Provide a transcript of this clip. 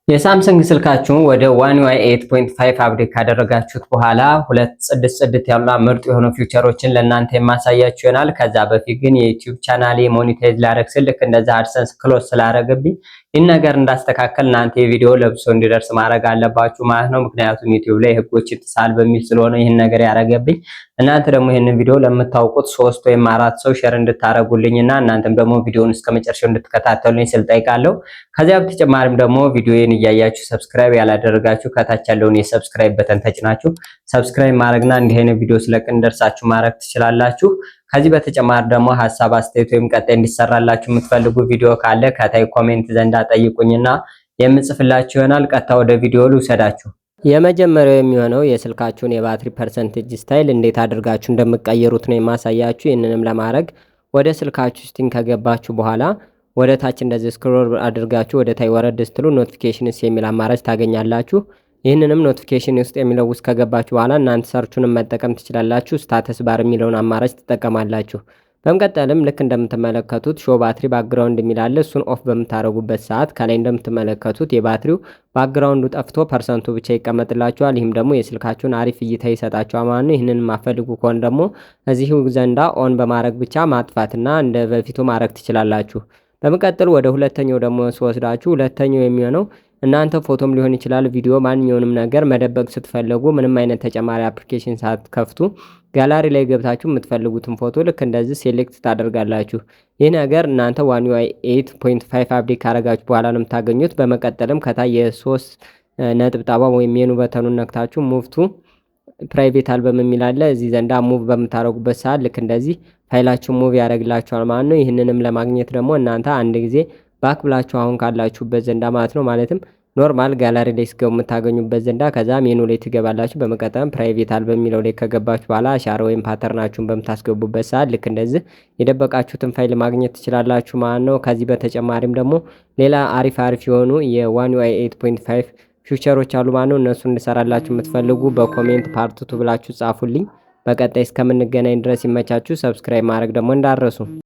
የሳምሰንግ ስልካችሁን ወደ One UI 8.5 አፕዴት ካደረጋችሁት በኋላ ሁለት ጽድት ያሉ ምርጥ የሆኑ ፊውቸሮችን ለእናንተ የማሳያችሁ ይሆናል። ከዛ በፊት ግን የዩቲዩብ ቻናሌ ሞኔታይዝ ላደርግ ስል ልክ እንደዛ አድሰንስ ክሎዝ ስላደረገብኝ ይህን ነገር እንዳስተካከል እናንተ የቪዲዮ ለብሶ እንዲደርስ ማድረግ አለባችሁ ማለት ነው። ምክንያቱም ዩቲዩብ ላይ ህጎች ይጥሳል በሚል ስለሆነ ይህን ነገር ያደረገብኝ። እናንተ ደግሞ ይህንን ቪዲዮ ለምታውቁት 3 ወይም 4 ሰው ሼር እንድታረጉልኝና እናንተም ደግሞ ቪዲዮውን እስከመጨረሻው እንድትከታተሉኝ ስል ጠይቃለሁ። ከዚያ በተጨማሪም ደግሞ ቪዲዮዬን እያያችሁ ሰብስክራይብ ያላደረጋችሁ ከታች ያለውን የሰብስክራይብ በተን ተጭናችሁ ሰብስክራይብ ማድረግና እንዲህ አይነት ቪዲዮ ስለቅ እንደርሳችሁ ማድረግ ትችላላችሁ። ከዚህ በተጨማሪ ደግሞ ሐሳብ አስተያየት ወይም ቀጣይ እንዲሰራላችሁ የምትፈልጉ ቪዲዮ ካለ ከታይ ኮሜንት ዘንዳ ጠይቁኝና የምጽፍላችሁ ይሆናል። ቀጥታ ወደ ቪዲዮ ልውሰዳችሁ። የመጀመሪያው የሚሆነው የስልካችሁን የባትሪ ፐርሰንቴጅ ስታይል እንዴት አድርጋችሁ እንደምትቀየሩት ነው የማሳያችሁ። ይህንንም ለማድረግ ወደ ስልካችሁ ስቲንግ ከገባችሁ በኋላ ወደ ታች እንደዚህ ስክሮል አድርጋችሁ ወደ ታይ ወረድ ስትሉ ኖቲፊኬሽንስ የሚል አማራጭ ታገኛላችሁ። ይህንንም ኖቲፊኬሽን ውስጥ የሚለው ውስጥ ከገባችሁ በኋላ እናንተ ሰርቹንም መጠቀም ትችላላችሁ። ስታተስ ባር የሚለውን አማራጭ ትጠቀማላችሁ። በመቀጠልም ልክ እንደምትመለከቱት ሾው ባትሪ ባክግራውንድ የሚል አለ። እሱን ኦፍ በምታደርጉበት ሰዓት ከላይ እንደምትመለከቱት የባትሪው ባክግራውንዱ ጠፍቶ ፐርሰንቱ ብቻ ይቀመጥላችኋል። ይህም ደግሞ የስልካችሁን አሪፍ እይታ ይሰጣችኋል ማለት ነው። ይህንን ማፈልጉ ከሆነ ደግሞ እዚሁ ዘንዳ ኦን በማድረግ ብቻ ማጥፋትና እንደ በፊቱ ማድረግ ትችላላችሁ። በመቀጠል ወደ ሁለተኛው ደግሞ ስወስዳችሁ ሁለተኛው የሚሆነው እናንተ ፎቶም ሊሆን ይችላል ቪዲዮ ማንኛውንም ነገር መደበቅ ስትፈልጉ ምንም አይነት ተጨማሪ አፕሊኬሽን ሳትከፍቱ ጋላሪ ላይ ገብታችሁ የምትፈልጉትን ፎቶ ልክ እንደዚህ ሴሌክት ታደርጋላችሁ። ይህ ነገር እናንተ One UI 8.5 አፕዴት ካረጋችሁ በኋላ ነው የምታገኙት። በመቀጠልም ከታይ የሶስት ነጥብጣባ ወይም ሜኑ በተኑን ነክታችሁ ሙቭ ቱ ፕራይቬት አልበም የሚል አለ። እዚህ ዘንዳ ሙቭ በምታደርጉበት ሰዓት ልክ እንደዚህ ፋይላችሁ ሙቭ ያደርግላችኋል ማለት ነው። ይህንንም ለማግኘት ደግሞ እናንተ አንድ ጊዜ ባክ ብላችሁ አሁን ካላችሁበት ዘንዳ ማለት ነው ማለትም ኖርማል ጋላሪ ላይ ስገቡ የምታገኙበት ዘንዳ ከዛ ሜኑ ላይ ትገባላችሁ። በመቀጠልም ፕራይቬት አልበም የሚለው ላይ ከገባችሁ በኋላ አሻራ ወይም ፓተርናችሁን በምታስገቡበት ሰዓት ልክ እንደዚህ የደበቃችሁትን ፋይል ማግኘት ትችላላችሁ ማለት ነው። ከዚህ በተጨማሪም ደግሞ ሌላ አሪፍ የሆኑ የOne UI 8.5 ፊውቸሮች አሉ ማለት ነው። እነሱ እንድሰራላችሁ የምትፈልጉ በኮሜንት ፓርት 2 ብላችሁ ጻፉልኝ። በቀጣይ እስከምንገናኝ ድረስ ይመቻችሁ። ሰብስክራይብ ማድረግ ደግሞ እንዳትረሱ።